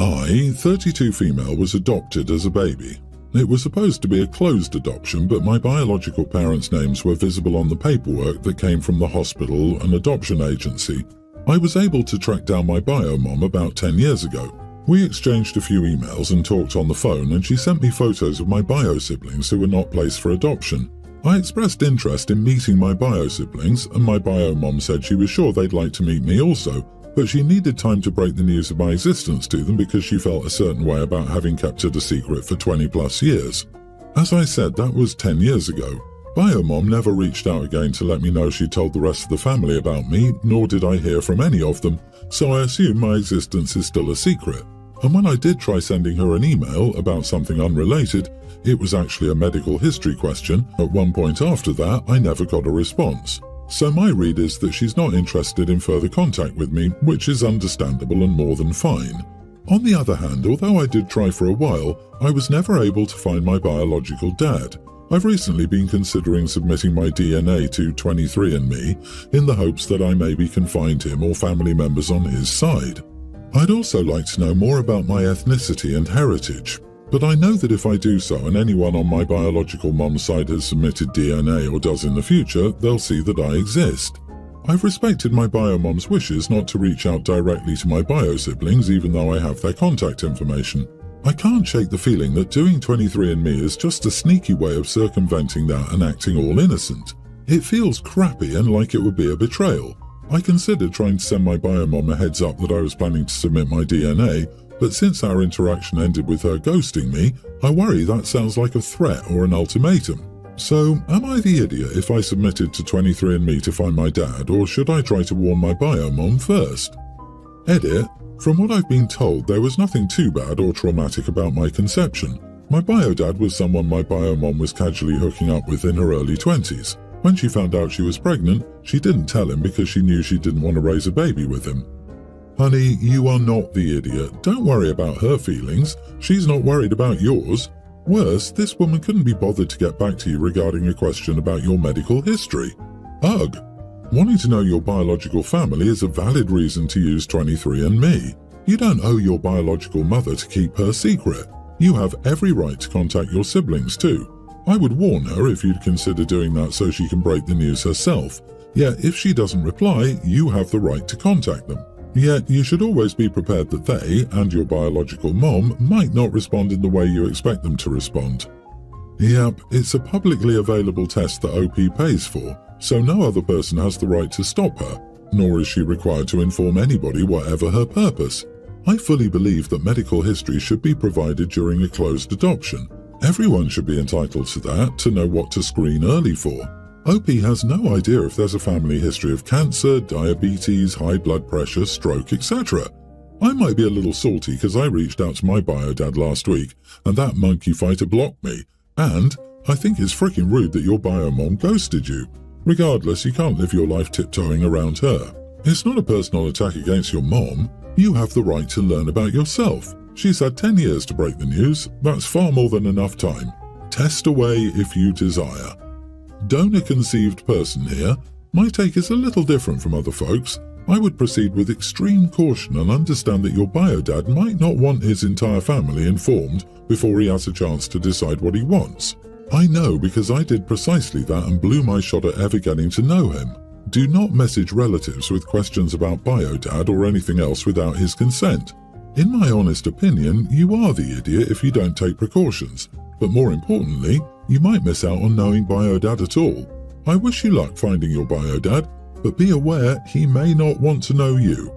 I, 32 female, was adopted as a baby. It was supposed to be a closed adoption, but my biological parents' names were visible on the paperwork that came from the hospital and adoption agency. I was able to track down my bio mom about 10 years ago. We exchanged a few emails and talked on the phone, and she sent me photos of my bio siblings who were not placed for adoption. I expressed interest in meeting my bio siblings, and my bio mom said she was sure they'd like to meet me also, but she needed time to break the news of my existence to them because she felt a certain way about having kept it a secret for 20 plus years. As I said, that was 10 years ago. Bio mom never reached out again to let me know she told the rest of the family about me, nor did I hear from any of them, so I assume my existence is still a secret. And when I did try sending her an email about something unrelated, it was actually a medical history question. At one point after that, I never got a response. So my read is that she's not interested in further contact with me, which is understandable and more than fine. On the other hand, although I did try for a while, I was never able to find my biological dad. I've recently been considering submitting my DNA to 23andMe in the hopes that I maybe can find him or family members on his side. I'd also like to know more about my ethnicity and heritage. But I know that if I do so and anyone on my biological mom's side has submitted DNA or does in the future, they'll see that I exist. I've respected my bio mom's wishes not to reach out directly to my bio siblings even though I have their contact information. I can't shake the feeling that doing 23andMe is just a sneaky way of circumventing that and acting all innocent. It feels crappy and like it would be a betrayal. I considered trying to send my bio mom a heads up that I was planning to submit my DNA, but since our interaction ended with her ghosting me, I worry that sounds like a threat or an ultimatum. So, am I the idiot if I submitted to 23andMe to find my dad, or should I try to warn my bio mom first? Edit. From what I've been told, there was nothing too bad or traumatic about my conception. My bio dad was someone my bio mom was casually hooking up with in her early 20s. When she found out she was pregnant, she didn't tell him because she knew she didn't want to raise a baby with him. Honey, you are not the idiot. Don't worry about her feelings. She's not worried about yours. Worse, this woman couldn't be bothered to get back to you regarding a question about your medical history. Ugh. Wanting to know your biological family is a valid reason to use 23andMe. You don't owe your biological mother to keep her secret. You have every right to contact your siblings too. I would warn her if you'd consider doing that so she can break the news herself. Yet if she doesn't reply, you have the right to contact them. Yet you should always be prepared that they, and your biological mom, might not respond in the way you expect them to respond. Yep, it's a publicly available test that OP pays for, so no other person has the right to stop her, nor is she required to inform anybody whatever her purpose. I fully believe that medical history should be provided during a closed adoption. Everyone should be entitled to that, to know what to screen early for. OP has no idea if there's a family history of cancer, diabetes, high blood pressure, stroke, etc. I might be a little salty because I reached out to my bio dad last week and that monkey fighter blocked me. And I think it's freaking rude that your bio mom ghosted you. Regardless, you can't live your life tiptoeing around her. It's not a personal attack against your mom. You have the right to learn about yourself. She's had 10 years to break the news. That's far more than enough time. Test away if you desire. Donor-conceived person here. My take is a little different from other folks. I would proceed with extreme caution and understand that your bio dad might not want his entire family informed before he has a chance to decide what he wants. I know because I did precisely that and blew my shot at ever getting to know him. Do not message relatives with questions about bio dad or anything else without his consent. In my honest opinion, you are the idiot if you don't take precautions. But more importantly, you might miss out on knowing bio dad at all. I wish you luck finding your bio dad, but be aware he may not want to know you.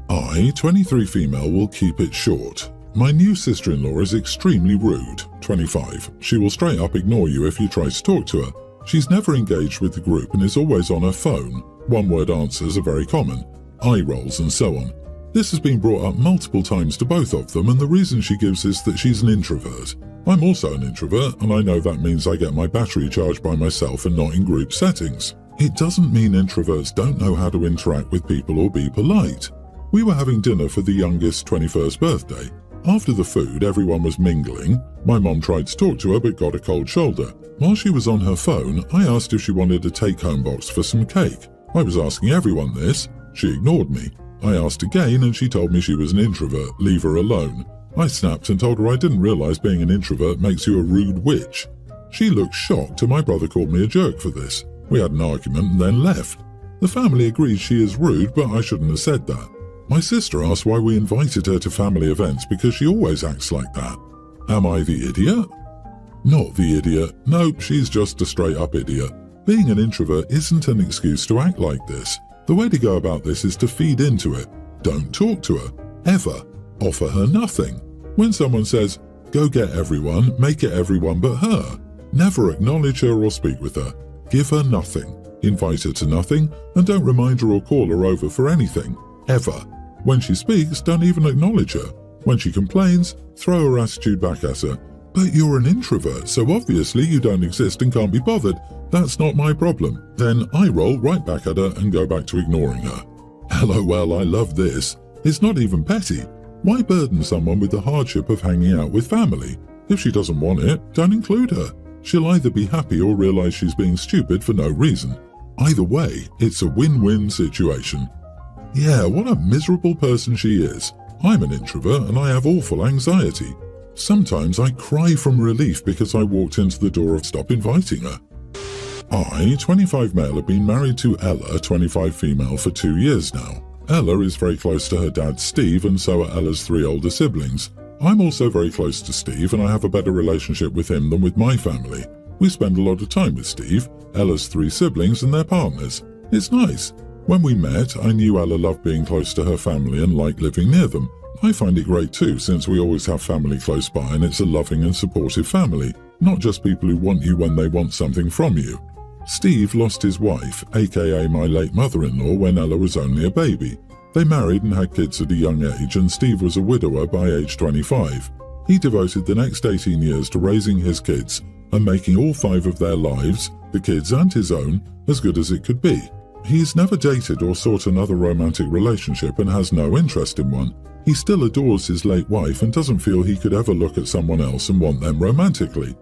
I, 23 female, will keep it short. My new sister-in-law is extremely rude, 25. She will straight up ignore you if you try to talk to her. She's never engaged with the group and is always on her phone. One-word answers are very common, eye rolls and so on. This has been brought up multiple times to both of them, and the reason she gives is that she's an introvert. I'm also an introvert, and I know that means I get my battery charged by myself and not in group settings. It doesn't mean introverts don't know how to interact with people or be polite. We were having dinner for the youngest 21st birthday. After the food, everyone was mingling. My mom tried to talk to her but got a cold shoulder. While she was on her phone, I asked if she wanted a take-home box for some cake. I was asking everyone this. She ignored me. I asked again and she told me she was an introvert, leave her alone. I snapped and told her I didn't realise being an introvert makes you a rude witch. She looked shocked and my brother called me a jerk for this. We had an argument and then left. The family agrees she is rude, but I shouldn't have said that. My sister asked why we invited her to family events because she always acts like that. Am I the idiot? Not the idiot. Nope, she's just a straight-up idiot. Being an introvert isn't an excuse to act like this. The way to go about this is to feed into it. Don't talk to her. Ever. Offer her nothing. When someone says, go get everyone, make it everyone but her. Never acknowledge her or speak with her. Give her nothing. Invite her to nothing, and don't remind her or call her over for anything. Ever. When she speaks, don't even acknowledge her. When she complains, throw her attitude back at her. But you're an introvert, so obviously you don't exist and can't be bothered. That's not my problem. Then I roll right back at her and go back to ignoring her. LOL, I love this. It's not even petty. Why burden someone with the hardship of hanging out with family? If she doesn't want it, don't include her. She'll either be happy or realise she's being stupid for no reason. Either way, it's a win-win situation. Yeah, what a miserable person she is. I'm an introvert and I have awful anxiety. Sometimes I cry from relief because I walked into the door of stop inviting her. I, 25 male, have been married to Ella, 25 female, for 2 years now. Ella is very close to her dad Steve and so are Ella's 3 older siblings. I'm also very close to Steve and I have a better relationship with him than with my family. We spend a lot of time with Steve, Ella's 3 siblings and their partners. It's nice. When we met, I knew Ella loved being close to her family and liked living near them. I find it great too, since we always have family close by and it's a loving and supportive family, not just people who want you when they want something from you. Steve lost his wife, aka my late mother-in-law, when Ella was only a baby. They married and had kids at a young age, and Steve was a widower by age 25. He devoted the next 18 years to raising his kids and making all 5 of their lives, the kids and his own, as good as it could be. He's never dated or sought another romantic relationship and has no interest in one. He still adores his late wife and doesn't feel he could ever look at someone else and want them romantically.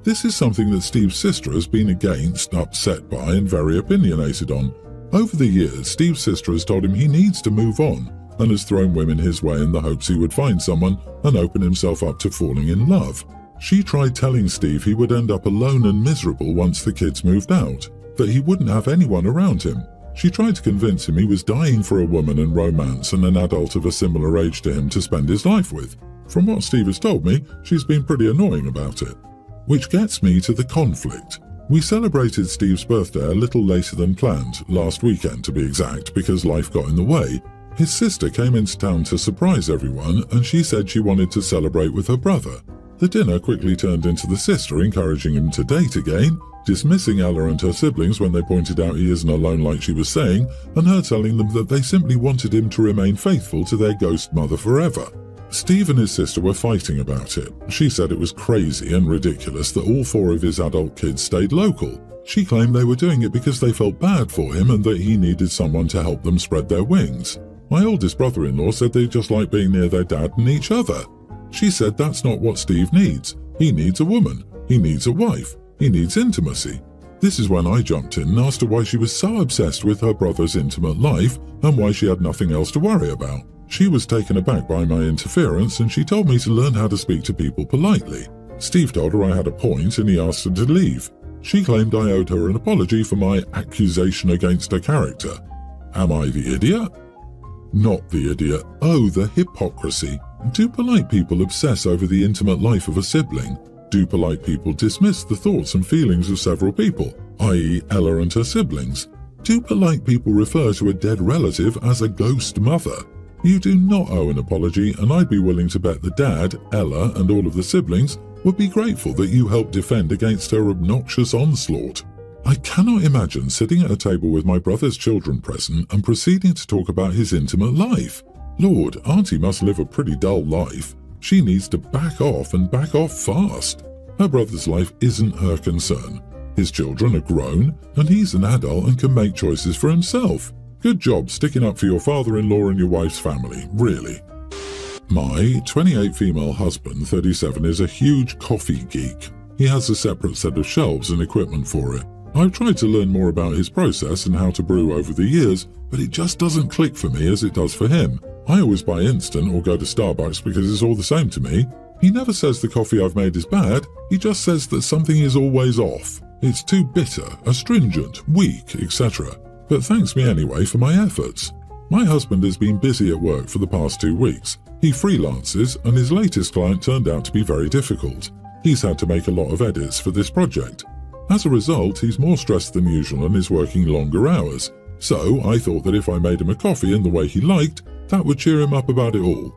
This is something that Steve's sister has been against, upset by, and very opinionated on. Over the years, Steve's sister has told him he needs to move on and has thrown women his way in the hopes he would find someone and open himself up to falling in love. She tried telling Steve he would end up alone and miserable once the kids moved out, that he wouldn't have anyone around him. She tried to convince him he was dying for a woman and romance and an adult of a similar age to him to spend his life with. From what Steve has told me, she's been pretty annoying about it. Which gets me to the conflict. We celebrated Steve's birthday a little later than planned, last weekend to be exact, because life got in the way. His sister came into town to surprise everyone and she said she wanted to celebrate with her brother. The dinner quickly turned into the sister encouraging him to date again, dismissing Ella and her siblings when they pointed out he isn't alone like she was saying, and her telling them that they simply wanted him to remain faithful to their ghost mother forever. Steve and his sister were fighting about it. She said it was crazy and ridiculous that all 4 of his adult kids stayed local. She claimed they were doing it because they felt bad for him and that he needed someone to help them spread their wings. My oldest brother-in-law said they just like being near their dad and each other. She said that's not what Steve needs. He needs a woman. He needs a wife. He needs intimacy. This is when I jumped in and asked her why she was so obsessed with her brother's intimate life and why she had nothing else to worry about. She was taken aback by my interference and she told me to learn how to speak to people politely. Steve told her I had a point and he asked her to leave. She claimed I owed her an apology for my accusation against her character. Am I the idiot? Not the idiot. Oh, the hypocrisy. Do polite people obsess over the intimate life of a sibling? Do polite people dismiss the thoughts and feelings of several people, i.e. Ella and her siblings? Do polite people refer to a dead relative as a ghost mother? You do not owe an apology, and I'd be willing to bet the dad, Ella, and all of the siblings would be grateful that you helped defend against her obnoxious onslaught. I cannot imagine sitting at a table with my brother's children present and proceeding to talk about his intimate life. Lord, Auntie must live a pretty dull life. She needs to back off and back off fast. Her brother's life isn't her concern. His children are grown, and he's an adult and can make choices for himself. Good job sticking up for your father-in-law and your wife's family, really. My 28 female husband, 37, is a huge coffee geek. He has a separate set of shelves and equipment for it. I've tried to learn more about his process and how to brew over the years, but it just doesn't click for me as it does for him. I always buy instant or go to Starbucks because it's all the same to me. He never says the coffee I've made is bad, he just says that something is always off. It's too bitter, astringent, weak, etc. But thanks me anyway for my efforts. My husband has been busy at work for the past 2 weeks. He freelances and his latest client turned out to be very difficult. He's had to make a lot of edits for this project. As a result, he's more stressed than usual and is working longer hours. So I thought that if I made him a coffee in the way he liked, that would cheer him up about it all.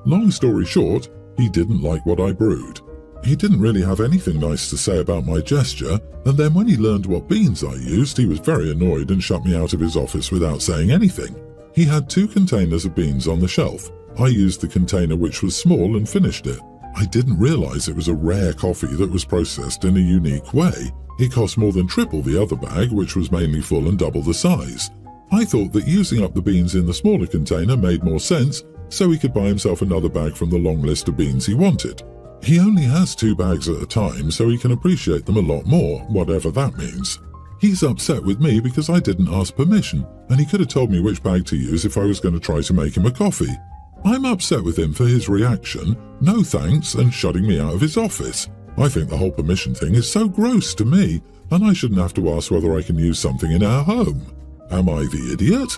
Long story short, he didn't like what I brewed. He didn't really have anything nice to say about my gesture, and then when he learned what beans I used, he was very annoyed and shut me out of his office without saying anything. He had 2 containers of beans on the shelf. I used the container which was small and finished it. I didn't realize it was a rare coffee that was processed in a unique way. It cost more than triple the other bag, which was mainly full and double the size. I thought that using up the beans in the smaller container made more sense, so he could buy himself another bag from the long list of beans he wanted. He only has 2 bags at a time, so he can appreciate them a lot more, whatever that means. He's upset with me because I didn't ask permission, and he could have told me which bag to use if I was going to try to make him a coffee. I'm upset with him for his reaction, no thanks, and shutting me out of his office. I think the whole permission thing is so gross to me, and I shouldn't have to ask whether I can use something in our home. Am I the idiot?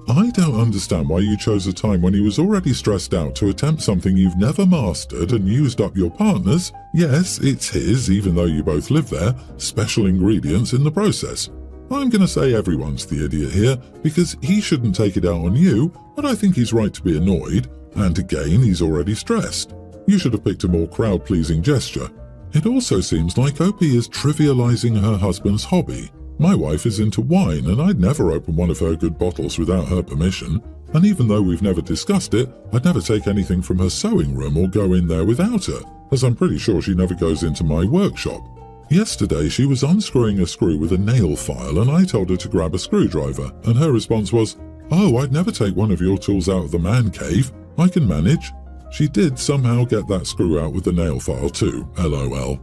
I don't understand why you chose a time when he was already stressed out to attempt something you've never mastered and used up your partner's, yes, it's his, even though you both live there, special ingredients in the process. I'm going to say everyone's the idiot here, because he shouldn't take it out on you, but I think he's right to be annoyed, and again, he's already stressed. You should have picked a more crowd-pleasing gesture. It also seems like Opie is trivializing her husband's hobby. My wife is into wine, and I'd never open one of her good bottles without her permission, and even though we've never discussed it, I'd never take anything from her sewing room or go in there without her, as I'm pretty sure she never goes into my workshop. Yesterday, she was unscrewing a screw with a nail file, and I told her to grab a screwdriver, and her response was, "Oh, I'd never take one of your tools out of the man cave. I can manage." She did somehow get that screw out with the nail file too, LOL.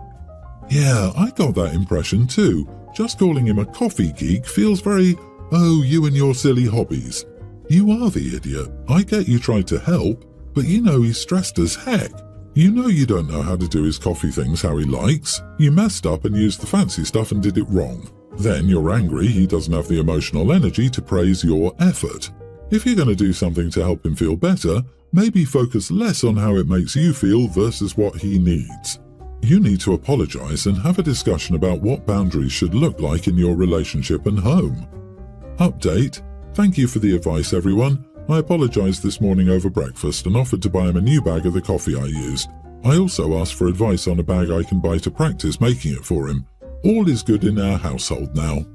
Yeah, I got that impression too. Just calling him a coffee geek feels very, oh, you and your silly hobbies. You are the idiot. I get you tried to help, but you know he's stressed as heck. You know you don't know how to do his coffee things how he likes. You messed up and used the fancy stuff and did it wrong. Then you're angry he doesn't have the emotional energy to praise your effort. If you're going to do something to help him feel better, maybe focus less on how it makes you feel versus what he needs. You need to apologize and have a discussion about what boundaries should look like in your relationship and home. Update. Thank you for the advice, everyone. I apologized this morning over breakfast and offered to buy him a new bag of the coffee I used. I also asked for advice on a bag I can buy to practice making it for him. All is good in our household now.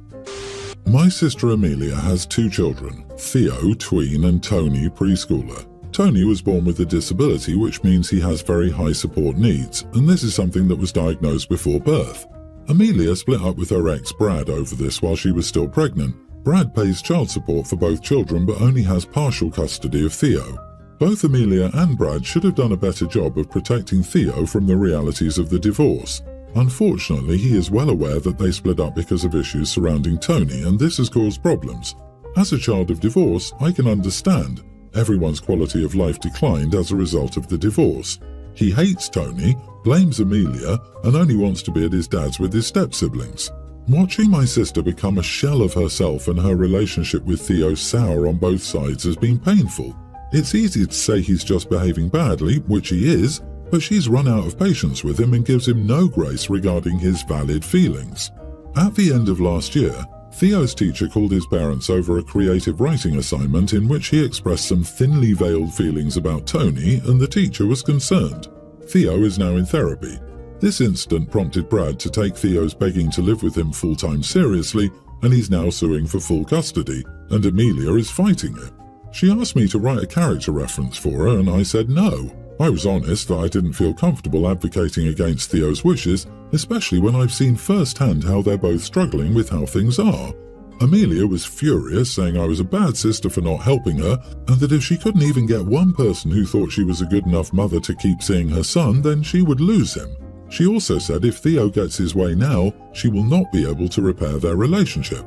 My sister Amelia has 2 children, Theo, tween, and Tony, preschooler. Tony was born with a disability, which means he has very high support needs, and this is something that was diagnosed before birth. Amelia split up with her ex Brad over this while she was still pregnant. Brad pays child support for both children but only has partial custody of Theo. Both Amelia and Brad should have done a better job of protecting Theo from the realities of the divorce. Unfortunately, he is well aware that they split up because of issues surrounding Tony, and this has caused problems. As a child of divorce, I can understand. Everyone's quality of life declined as a result of the divorce. He hates Tony, blames Amelia, and only wants to be at his dad's with his step-siblings. Watching my sister become a shell of herself and her relationship with Theo sour on both sides has been painful. It's easy to say he's just behaving badly, which he is, but she's run out of patience with him and gives him no grace regarding his valid feelings. At the end of last year, Theo's teacher called his parents over a creative writing assignment in which he expressed some thinly veiled feelings about Tony, and the teacher was concerned. Theo is now in therapy. This incident prompted Brad to take Theo's begging to live with him full-time seriously, and he's now suing for full custody, and Amelia is fighting it. She asked me to write a character reference for her, and I said no. I was honest that I didn't feel comfortable advocating against Theo's wishes, especially when I've seen firsthand how they're both struggling with how things are. Amelia was furious, saying I was a bad sister for not helping her, and that if she couldn't even get one person who thought she was a good enough mother to keep seeing her son, then she would lose him. She also said if Theo gets his way now, she will not be able to repair their relationship.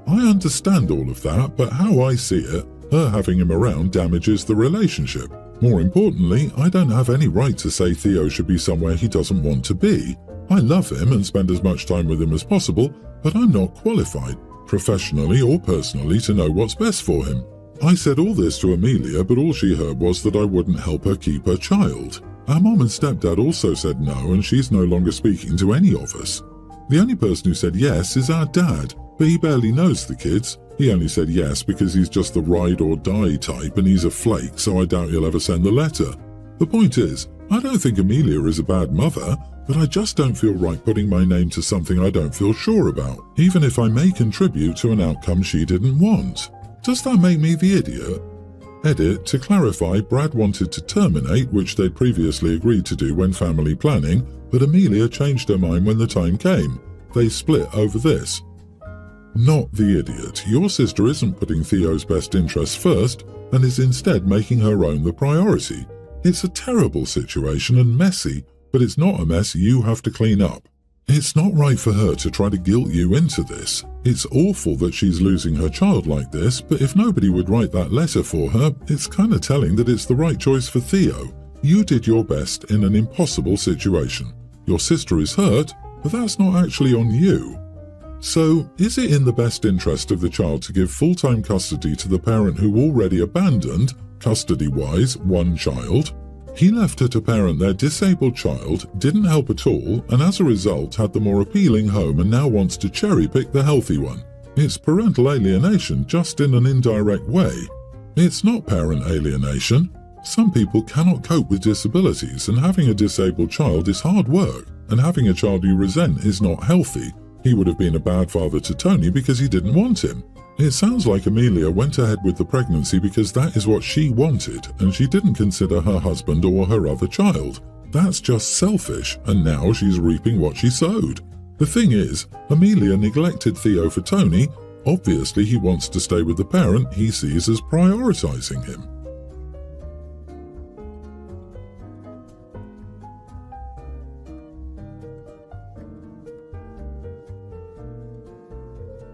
I understand all of that, but how I see it, her having him around damages the relationship. More importantly, I don't have any right to say Theo should be somewhere he doesn't want to be. I love him and spend as much time with him as possible, but I'm not qualified, professionally or personally, to know what's best for him. I said all this to Amelia, but all she heard was that I wouldn't help her keep her child. Our mom and stepdad also said no, and she's no longer speaking to any of us. The only person who said yes is our dad, but he barely knows the kids. He only said yes because he's just the ride or die type and he's a flake, so I doubt he'll ever send the letter. The point is, I don't think Amelia is a bad mother, but I just don't feel right putting my name to something I don't feel sure about, even if I may contribute to an outcome she didn't want. Does that make me the idiot? Edit, to clarify, Brad wanted to terminate, which they'd previously agreed to do when family planning, but Amelia changed her mind when the time came. They split over this. Not the idiot. Your sister isn't putting Theo's best interests first and is instead making her own the priority. It's a terrible situation and messy, but it's not a mess you have to clean up. It's not right for her to try to guilt you into this. It's awful that she's losing her child like this, but if nobody would write that letter for her, it's kind of telling that it's the right choice for Theo. You did your best in an impossible situation. Your sister is hurt, but that's not actually on you. So, is it in the best interest of the child to give full-time custody to the parent who already abandoned, custody-wise, one child? He left her to parent their disabled child, didn't help at all, and as a result had the more appealing home and now wants to cherry-pick the healthy one. It's parental alienation, just in an indirect way. It's not parent alienation. Some people cannot cope with disabilities, and having a disabled child is hard work, and having a child you resent is not healthy. He would have been a bad father to Tony because he didn't want him. It sounds like Amelia went ahead with the pregnancy because that is what she wanted, and she didn't consider her husband or her other child. That's just selfish, and now she's reaping what she sowed. The thing is, Amelia neglected Theo for Tony. Obviously he wants to stay with the parent he sees as prioritizing him.